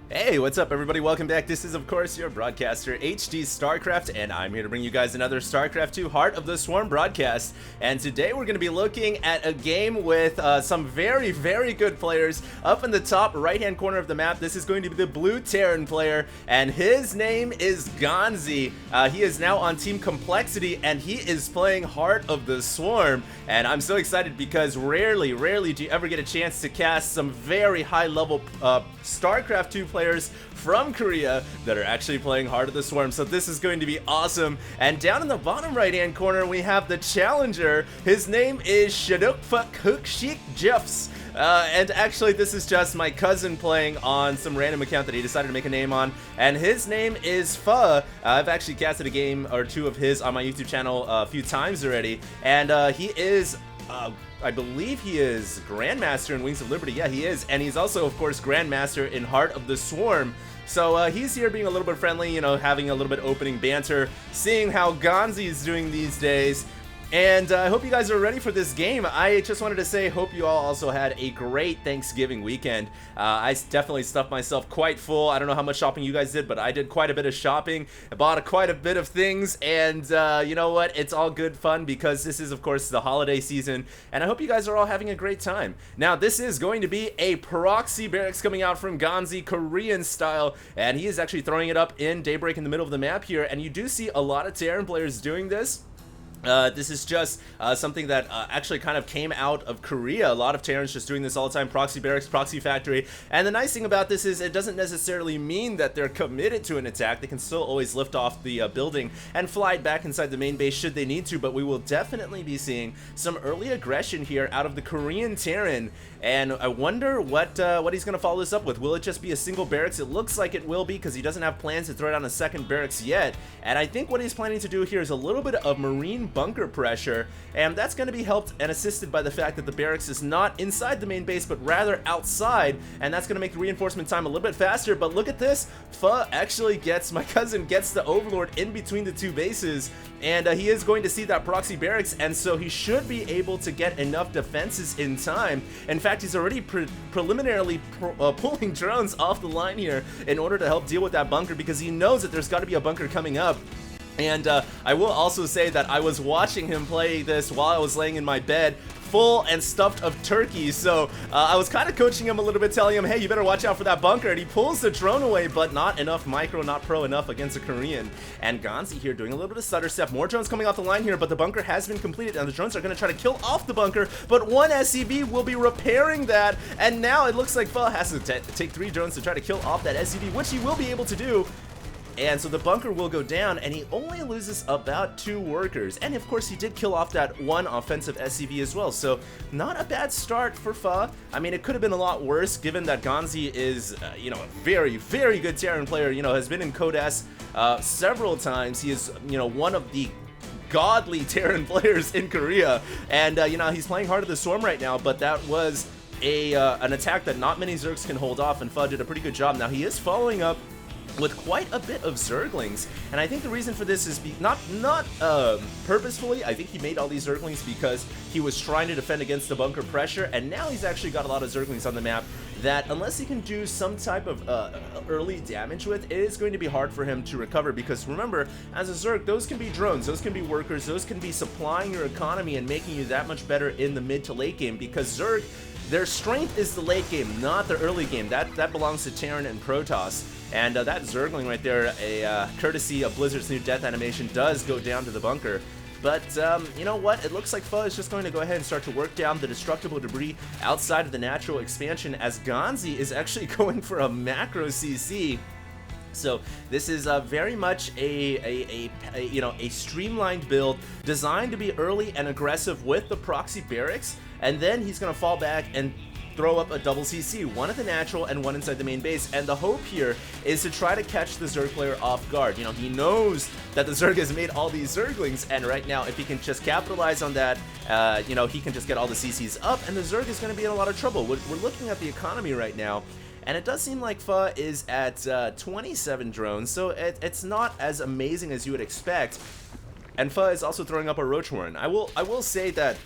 Hey, what's up everybody? Welcome back. This is of course your broadcaster HD StarCraft, and I'm here to bring you guys another StarCraft 2 Heart of the Swarm broadcast. And today we're going to be looking at a game with some very good players. Up in the top right hand corner of the map, this is going to be the blue Terran player, and his name is Ganzi. He is now on Team Complexity, and he is playing Heart of the Swarm. And I'm so excited because rarely do you ever get a chance to cast some very high level StarCraft 2 players from Korea that are actually playing Heart of the Swarm. So this is going to be awesome. And down in the bottom right hand corner we have the challenger. His name is Shadukfuk Jeffs. And actually this is just my cousin playing on some random account that he decided to make a name on, and his name is Pho. I've actually casted a game or two of his on my YouTube channel a few times already, and he is I believe he is Grandmaster in Wings of Liberty. Yeah, he is. And he's also, of course, Grandmaster in Heart of the Swarm. So he's here being a little bit friendly, you know, having a little bit opening banter, seeing how Ganzi is doing these days. And I hope you guys are ready for this game. I just wanted to say, hope you all also had a great Thanksgiving weekend. I definitely stuffed myself quite full. I don't know how much shopping you guys did, but I did quite a bit of shopping. I bought quite a bit of things, and you know what? It's all good fun because this is, of course, the holiday season, and I hope you guys are all having a great time. Now, this is going to be a proxy barracks coming out from Ganzi, Korean style, and he is actually throwing it up in Daybreak in the middle of the map here, and you do see a lot of Terran players doing this. This is just something that actually kind of came out of Korea. A lot of Terrans just doing this all the time, proxy barracks, proxy factory. And the nice thing about this is it doesn't necessarily mean that they're committed to an attack. They can still always lift off the building and fly it back inside the main base should they need to, but we will definitely be seeing some early aggression here out of the Korean Terran. And I wonder what he's going to follow this up with. Will it just be a single barracks? It looks like it will be because he doesn't have plans to throw down a second barracks yet. And I think what he's planning to do here is a little bit of marine bunker pressure, and that's going to be helped and assisted by the fact that the barracks is not inside the main base but rather outside, and that's going to make the reinforcement time a little bit faster. But look at this, Pho actually gets, my cousin gets the Overlord in between the two bases, and he is going to see that proxy barracks, and so he should be able to get enough defenses in time. In fact, he's already preliminarily pulling drones off the line here in order to help deal with that bunker because he knows that there's got to be a bunker coming up. And I will also say that I was watching him play this while I was laying in my bed, full and stuffed of turkeys. So I was kind of coaching him a little bit, telling him, hey, you better watch out for that bunker. And he pulls the drone away, but not enough micro, not pro enough against a Korean. And Ganzi here doing a little bit of stutter step. More drones coming off the line here, but the bunker has been completed, and the drones are going to try to kill off the bunker. But one SCV will be repairing that, and now it looks like Pho has to take 3 drones to try to kill off that SCV, which he will be able to do. And so the bunker will go down, and he only loses about 2 workers. And of course, he did kill off that 1 offensive SCV as well. So not a bad start for Pho. I mean, it could have been a lot worse, given that Ganzi is, you know, a very good Terran player. You know, has been in coDES several times. He is, you know, one of the godly Terran players in Korea. And, you know, he's playing Heart of the Swarm right now, but that was an attack that not many Zergs can hold off, and Pho did a pretty good job. Now, he is following up with quite a bit of Zerglings, and I think the reason for this is not purposefully. I think he made all these Zerglings because he was trying to defend against the bunker pressure, and now he's actually got a lot of Zerglings on the map that, unless he can do some type of early damage with, it is going to be hard for him to recover. Because remember, as a Zerg, those can be drones, those can be workers, those can be supplying your economy and making you that much better in the mid to late game, because Zerg, their strength is the late game, not the early game. That belongs to Terran and Protoss. And that Zergling right there, courtesy of Blizzard's new death animation, does go down to the bunker. But you know what? It looks like Pho is just going to go ahead and start to work down the destructible debris outside of the natural expansion, as Ganzi is actually going for a macro CC. So this is very much a streamlined build designed to be early and aggressive with the proxy barracks, and then he's going to fall back and throw up a double CC, 1 at the natural and 1 inside the main base. And the hope here is to try to catch the Zerg player off guard. You know, he knows that the Zerg has made all these Zerglings, and right now, if he can just capitalize on that, you know, he can just get all the CCs up, and the Zerg is going to be in a lot of trouble. We're looking at the economy right now, and it does seem like Pho is at 27 drones, so it's not as amazing as you would expect. And Pho is also throwing up a Roach Warren. I will say that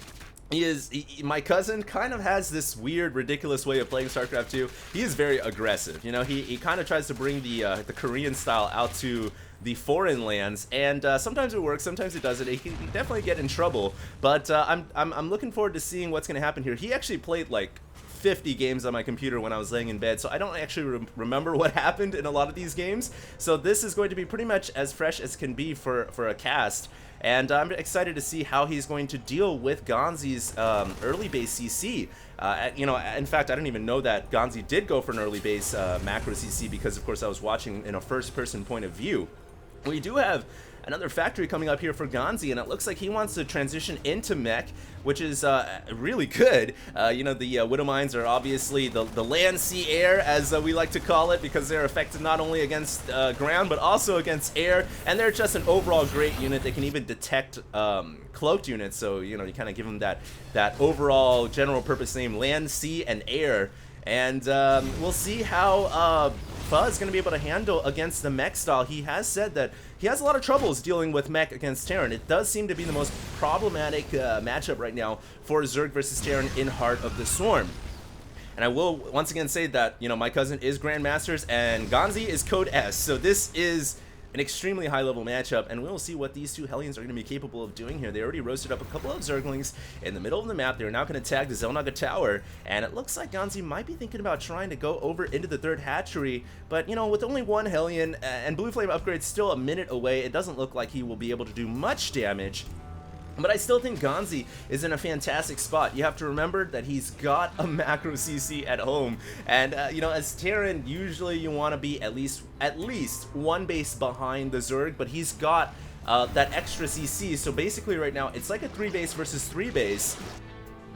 My cousin kind of has this weird, ridiculous way of playing StarCraft 2. He is very aggressive. You know, he kind of tries to bring the Korean style out to the foreign lands, and sometimes it works, sometimes it doesn't. He can definitely get in trouble, but I'm looking forward to seeing what's going to happen here. He actually played like 50 games on my computer when I was laying in bed, so I don't actually remember what happened in a lot of these games. So this is going to be pretty much as fresh as can be for a cast. And I'm excited to see how he's going to deal with Ganzi's early base CC. You know, in fact, I didn't even know that Ganzi did go for an early base macro CC because, of course, I was watching in a first-person point of view. We do have another factory coming up here for Ganzi, and it looks like he wants to transition into mech, which is really good. You know, the Widow Mines are obviously the land, sea, air, as we like to call it, because they're effective not only against ground, but also against air, and they're just an overall great unit. They can even detect cloaked units, so, you know, you kind of give them that overall general purpose name, land, sea, and air. And we'll see how Fuzz is going to be able to handle against the mech style. He has said that he has a lot of troubles dealing with mech against Terran. It does seem to be the most problematic matchup right now for Zerg versus Terran in Heart of the Swarm. And I will once again say that, you know, my cousin is Grandmasters and Ganzi is Code S. So this is an extremely high-level matchup, and we'll see what these two Hellions are going to be capable of doing here. They already roasted up a couple of Zerglings in the middle of the map. They're now going to tag the Xel'Naga Tower, and it looks like Ganzi might be thinking about trying to go over into the third hatchery, but, you know, with only one Hellion and Blue Flame upgrade still a minute away, it doesn't look like he will be able to do much damage. But I still think Ganzi is in a fantastic spot. You have to remember that he's got a macro CC at home, and you know, as Terran, usually you want to be at least one base behind the Zerg, but he's got that extra CC. So basically, right now it's like a 3 base versus 3 base.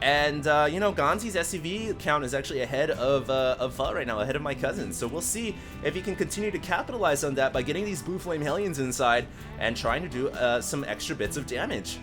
And, you know, Ganzi's SCV count is actually ahead of Fa right now, ahead of my cousin. So we'll see if he can continue to capitalize on that by getting these Blue Flame Hellions inside and trying to do some extra bits of damage.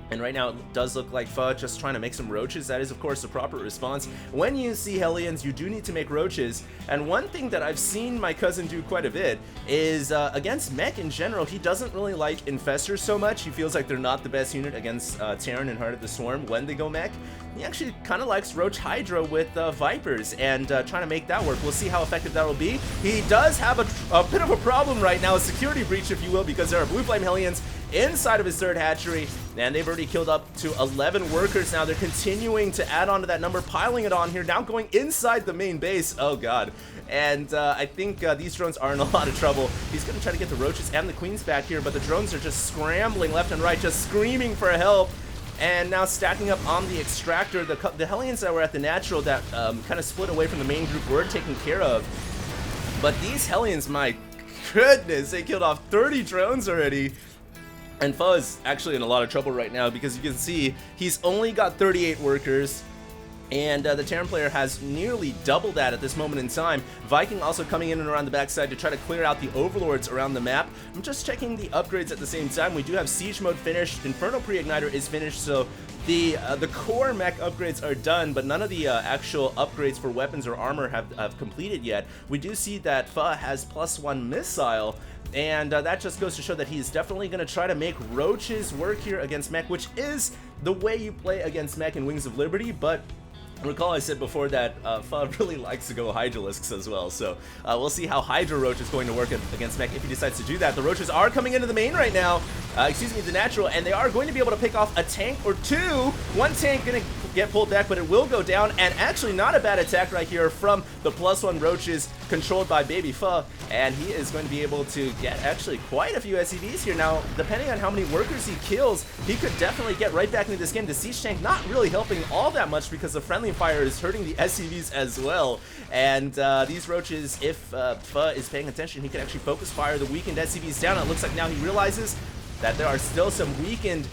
And right now it does look like Fa just trying to make some roaches. That is, of course, the proper response. When you see Hellions, you do need to make roaches. And one thing that I've seen my cousin do quite a bit is against mech in general, he doesn't really like Infestors so much. He feels like they're not the best unit against Terran and Heart of the Swarm when they go mech. He actually kind of likes Roach Hydra with Vipers and trying to make that work. We'll see how effective that will be. He does have a bit of a problem right now, a security breach, if you will, because there are Blue Flame Hellions inside of his third hatchery, and they've already killed up to 11 workers now. They're continuing to add on to that number, piling it on here, now going inside the main base. Oh god. And I think these drones are in a lot of trouble. He's going to try to get the roaches and the queens back here, but the drones are just scrambling left and right, just screaming for help. And now stacking up on the extractor. The Hellions that were at the natural that kind of split away from the main group were taken care of. But these Hellions, my goodness, they killed off 30 drones already. And Fa is actually in a lot of trouble right now because you can see he's only got 38 workers. And the Terran player has nearly double that at this moment in time. Viking also coming in and around the backside to try to clear out the overlords around the map. I'm just checking the upgrades at the same time. We do have Siege Mode finished. Inferno Pre-Igniter is finished, so the core mech upgrades are done, but none of the actual upgrades for weapons or armor have completed yet. We do see that Fa has +1 missile, and that just goes to show that he's definitely going to try to make roaches work here against mech, which is the way you play against mech in Wings of Liberty, but recall I said before that Fa really likes to go Hydralisks as well, so we'll see how Hydra Roach is going to work against mech if he decides to do that. The roaches are coming into the main right now, excuse me, the natural, and they are going to be able to pick off a tank or two. One tank going to get pulled back, but it will go down, and actually not a bad attack right here from the +1 roaches controlled by Baby Fa, and he is going to be able to get actually quite a few SCVs here. Now, depending on how many workers he kills, he could definitely get right back into this game. The siege tank not really helping all that much because the friendly fire is hurting the SCVs as well. And these roaches, if Fa is paying attention, he can actually focus fire the weakened SCVs down. It looks like now he realizes that there are still some weakened,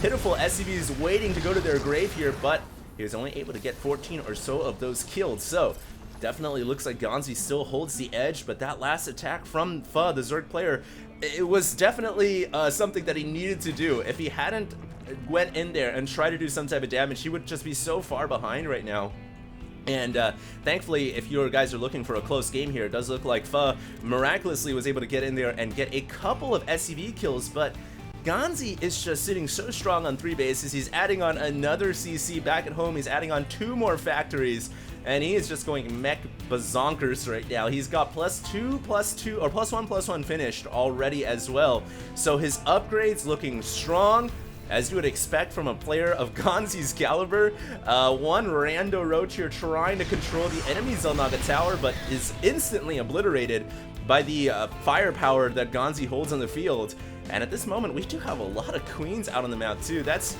pitiful SCVs waiting to go to their grave here, but he was only able to get 14 or so of those killed. So definitely looks like Ganzi still holds the edge, but that last attack from Fa, the Zerg player, it was definitely something that he needed to do. If he hadn't went in there and tried to do some type of damage, he would just be so far behind right now. And thankfully, if you guys are looking for a close game here, it does look like Fa miraculously was able to get in there and get a couple of SCV kills, but Ganzi is just sitting so strong on 3 bases. He's adding on another CC back at home. He's adding on 2 more factories, and he is just going mech bazonkers right now. He's got +2, +2, or +1 finished already as well. So his upgrades looking strong, as you would expect from a player of Ganzi's caliber. One rando roach here trying to control the enemy Xel'Naga tower, but is instantly obliterated by the firepower that Ganzi holds on the field. And at this moment, we do have a lot of queens out on the map too. That's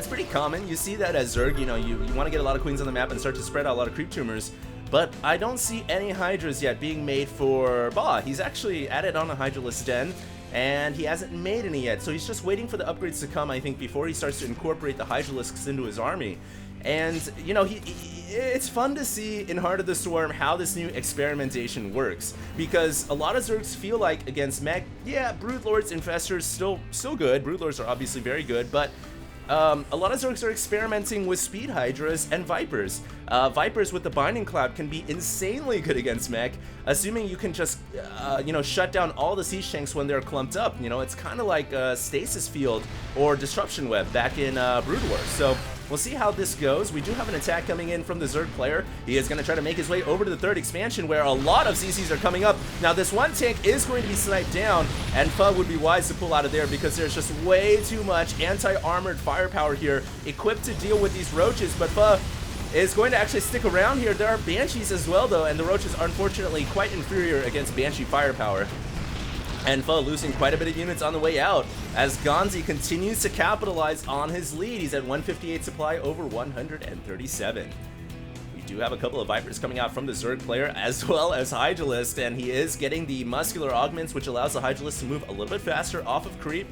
pretty common. You see that as Zerg, you know, you want to get a lot of queens on the map and start to spread out a lot of creep tumors. But I don't see any Hydras yet being made for Ba. He's actually added on a Hydralisk Den, and he hasn't made any yet. So he's just waiting for the upgrades to come, I think, before he starts to incorporate the Hydralisks into his army. And, you know, it's fun to see in Heart of the Swarm how this new experimentation works. Because a lot of Zergs feel like against mech, yeah, Broodlords, Infestors, still good. Broodlords are obviously very good, but a lot of Zergs are experimenting with Speed Hydras and Vipers. Vipers with the Binding Cloud can be insanely good against mech, assuming you can just, you know, shut down all the Siege Tanks when they're clumped up. You know, it's kind of like Stasis Field or Disruption Web back in Brood Wars. So we'll see how this goes. We do have an attack coming in from the Zerg player. He is going to try to make his way over to the 3rd expansion, where a lot of CCs are coming up. Now, this one tank is going to be sniped down, and Pha would be wise to pull out of there because there's just way too much anti-armored firepower here equipped to deal with these roaches. But Pha is going to actually stick around here. There are Banshees as well, though, and the roaches are unfortunately quite inferior against Banshee firepower. And Pha losing quite a bit of units on the way out as Ganzi continues to capitalize on his lead. He's at 158 supply over 137. We do have a couple of Vipers coming out from the Zerg player as well as Hydralisk, and he is getting the muscular augments, which allows the Hydralisk to move a little bit faster off of creep.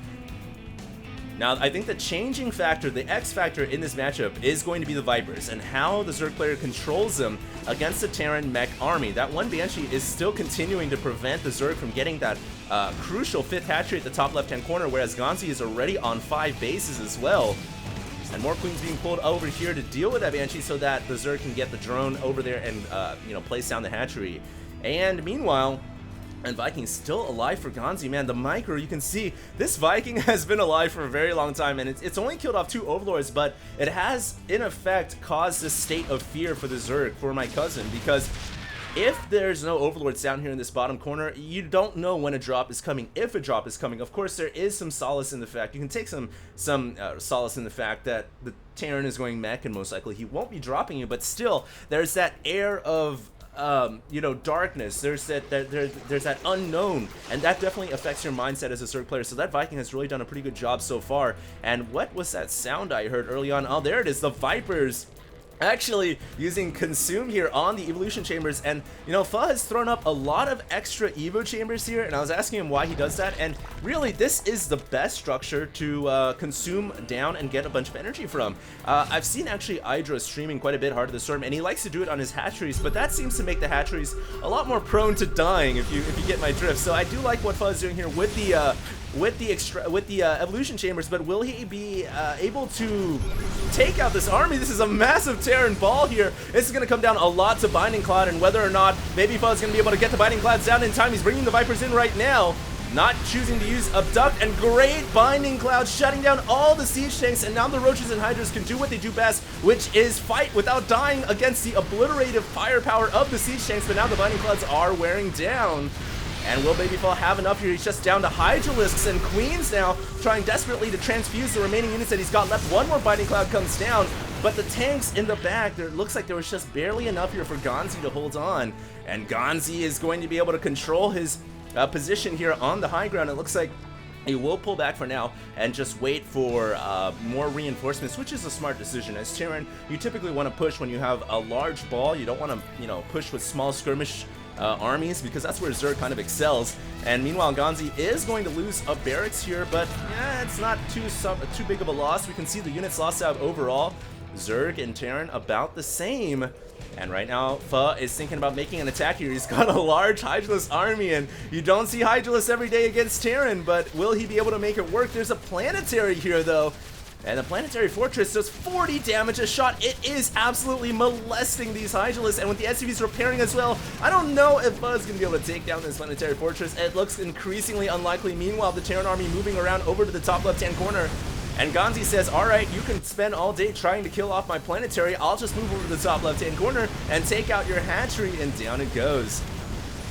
Now, I think the changing factor, the X factor in this matchup is going to be the Vipers and how the Zerg player controls them against the Terran mech army. That one Banshee is still continuing to prevent the Zerg from getting that crucial 5th hatchery at the top left-hand corner, whereas Ganzi is already on 5 bases as well. And more queens being pulled over here to deal with that Banshee so that the Zerg can get the drone over there and, you know, place down the hatchery. And meanwhile, and Viking's still alive for Ganzi, man. The micro, you can see this Viking has been alive for a very long time, and it's only killed off 2 Overlords, but it has, in effect, caused a state of fear for the Zerg, for my cousin, because if there's no Overlords down here in this bottom corner, you don't know when a drop is coming, if a drop is coming. Of course, there is some solace in the fact, you can take some solace in the fact that the Terran is going mech, and most likely he won't be dropping you, but still, there's that air of you know, darkness. There's that unknown, and that definitely affects your mindset as a Zerg player. So that Viking has really done a pretty good job so far. And what was that sound I heard early on? Oh, there it is, the Vipers actually using Consume here on the Evolution Chambers. And, you know, Pha has thrown up a lot of extra Evo Chambers here, and I was asking him why he does that, and really, this is the best structure to consume down and get a bunch of energy from. I've seen actually Hydra streaming quite a bit Heart of the Storm, and he likes to do it on his hatcheries, but that seems to make the hatcheries a lot more prone to dying, if you get my drift. So I do like what Pha is doing here with the Evolution Chambers, but will he be able to take out this army? This is a massive Terran ball here. This is going to come down a lot to Binding Cloud, and whether or not maybe Pha is going to be able to get the Binding Clouds down in time. He's bringing the Vipers in right now, not choosing to use Abduct, and great Binding Cloud shutting down all the Siege Tanks, and now the Roaches and Hydras can do what they do best, which is fight without dying against the obliterative firepower of the Siege Tanks, but now the Binding Clouds are wearing down. And will Baby Pha have enough here? He's just down to Hydralisks and Queens now, trying desperately to transfuse the remaining units that he's got left. One more Binding Cloud comes down, but the tanks in the back, it looks like there was just barely enough here for Ganzi to hold on. And Ganzi is going to be able to control his position here on the high ground. It looks like he will pull back for now and just wait for more reinforcements, which is a smart decision. As Terran, you typically want to push when you have a large ball. You don't want to, you know, push with small skirmish armies, because that's where Zerg kind of excels. And meanwhile, Ganzi is going to lose a barracks here, but yeah, it's not too big of a loss. We can see the units lost out overall. Zerg and Terran about the same. And right now, Pha is thinking about making an attack here. He's got a large Hydralisk army, and you don't see Hydralisk every day against Terran, but will he be able to make it work? There's a planetary here, though. And the Planetary Fortress does 40 damage a shot. It is absolutely molesting these Hydralisks, and with the SCVs repairing as well, I don't know if Buzz is going to be able to take down this Planetary Fortress. It looks increasingly unlikely. Meanwhile, the Terran army moving around over to the top left-hand corner. And Ganzi says, alright, you can spend all day trying to kill off my Planetary. I'll just move over to the top left-hand corner and take out your hatchery, and down it goes.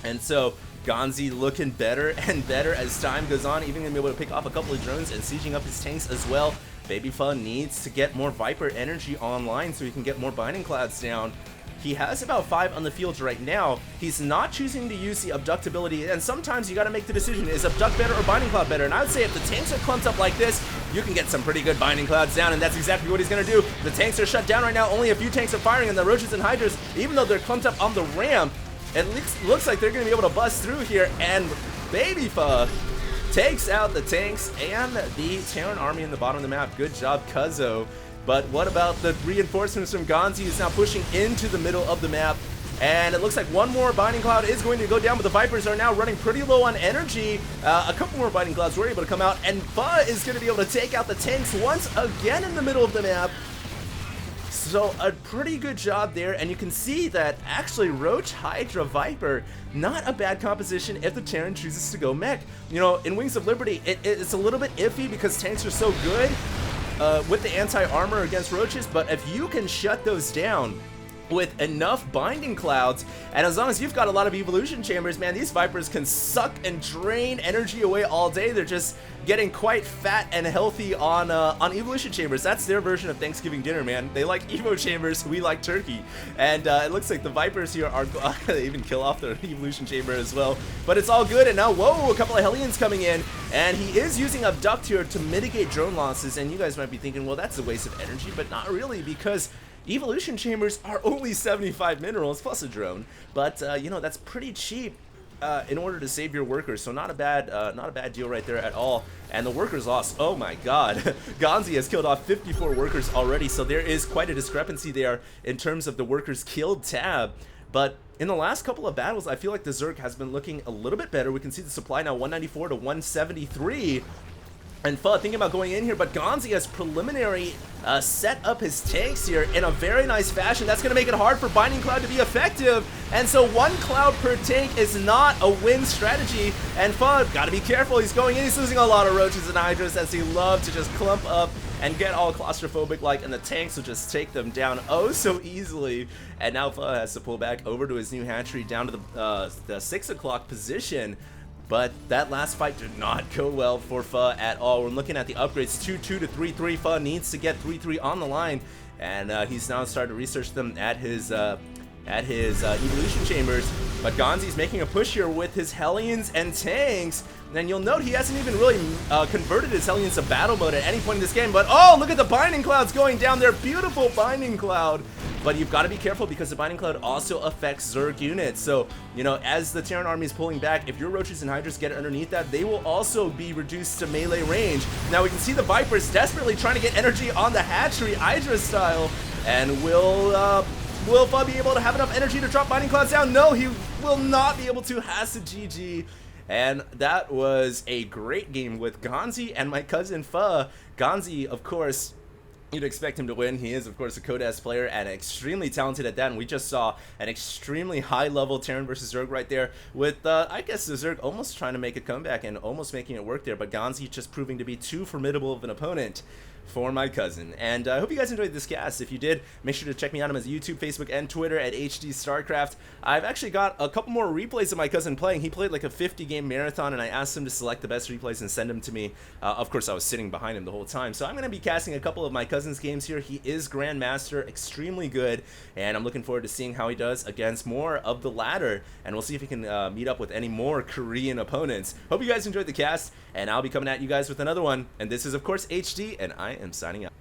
And so Ganzi looking better and better as time goes on, even going to be able to pick off a couple of drones and sieging up his tanks as well. Baby Pho needs to get more Viper energy online so he can get more Binding Clouds down. He has about 5 on the field right now. He's not choosing to use the Abduct ability, and sometimes you gotta make the decision, is Abduct better or Binding Cloud better? And I would say if the tanks are clumped up like this, you can get some pretty good Binding Clouds down, and that's exactly what he's gonna do. The tanks are shut down right now, only a few tanks are firing, and the Roaches and Hydras, even though they're clumped up on the ramp, it looks like they're gonna be able to bust through here, and Baby Pho takes out the tanks and the Terran army in the bottom of the map. Good job, Cuzzo. But what about the reinforcements from Ganzi, who's now pushing into the middle of the map? And it looks like one more Binding Cloud is going to go down, but the Vipers are now running pretty low on energy. A couple more Binding Clouds were able to come out, and Pho is going to be able to take out the tanks once again in the middle of the map. So a pretty good job there, and you can see that actually Roach, Hydra, Viper, not a bad composition if the Terran chooses to go mech. You know, in Wings of Liberty, it's a little bit iffy because tanks are so good with the anti-armor against Roaches, but if you can shut those down with enough Binding Clouds, and as long as you've got a lot of Evolution Chambers, man, these Vipers can suck and drain energy away all day. They're just getting quite fat and healthy on Evolution Chambers. That's their version of Thanksgiving dinner, man. They like Evo Chambers, we like turkey. And it looks like the Vipers here are they even kill off their Evolution Chamber as well. But it's all good, and now, whoa, a couple of Hellions coming in, and he is using Abduct here to mitigate drone losses, and you guys might be thinking, well, that's a waste of energy, but not really, because Evolution Chambers are only 75 minerals plus a drone, but you know, that's pretty cheap in order to save your workers, so not a bad deal right there at all. And the workers lost, oh my god, Ganzi has killed off 54 workers already, so there is quite a discrepancy there in terms of the workers killed tab. But in the last couple of battles, I feel like the Zerg has been looking a little bit better. We can see the supply now 194 to 173. And Pho thinking about going in here, but Ganzi has preliminary set up his tanks here in a very nice fashion. That's going to make it hard for Binding Cloud to be effective. And so 1 cloud per tank is not a win strategy. And Pho, got to be careful. He's going in. He's losing a lot of Roaches and Hydras as he loves to just clump up and get all claustrophobic like, and the tanks will just take them down oh so easily. And now Pho has to pull back over to his new hatchery down to the 6 o'clock position. But that last fight did not go well for Pho at all. We're looking at the upgrades 2-2 to 3-3. Pho needs to get 3-3 on the line, and he's now started to research them at his Evolution Chambers. But Ganzi's making a push here with his Hellions and tanks. And you'll note he hasn't even really converted his Hellions to battle mode at any point in this game. But oh, look at the Binding Clouds going down there. Beautiful Binding Cloud. But you've got to be careful because the Binding Cloud also affects Zerg units. So, you know, as the Terran army is pulling back, if your Roaches and Hydras get underneath that, they will also be reduced to melee range. Now we can see the Vipers desperately trying to get energy on the hatchery, Hydra style. And will Pho be able to have enough energy to drop Binding Clouds down? No, he will not be able to. Has to GG. And that was a great game with Ganzi and my cousin Pho. Ganzi, of course, you'd expect him to win. He is, of course, a coDES player and extremely talented at that. And we just saw an extremely high-level Terran versus Zerg right there with, I guess, the Zerg almost trying to make a comeback and almost making it work there. But Ganzi just proving to be too formidable of an opponent for my cousin. And I hope you guys enjoyed this cast. If you did, make sure to check me out on his YouTube, Facebook, and Twitter at HD StarCraft. I've actually got a couple more replays of my cousin playing. He played like a 50-game marathon, and I asked him to select the best replays and send them to me. Of course, I was sitting behind him the whole time. So I'm going to be casting a couple of my cousin's games here. He is Grandmaster, extremely good, and I'm looking forward to seeing how he does against more of the latter. And we'll see if he can meet up with any more Korean opponents. Hope you guys enjoyed the cast, and I'll be coming at you guys with another one. And this is, of course, HD, and I am signing out.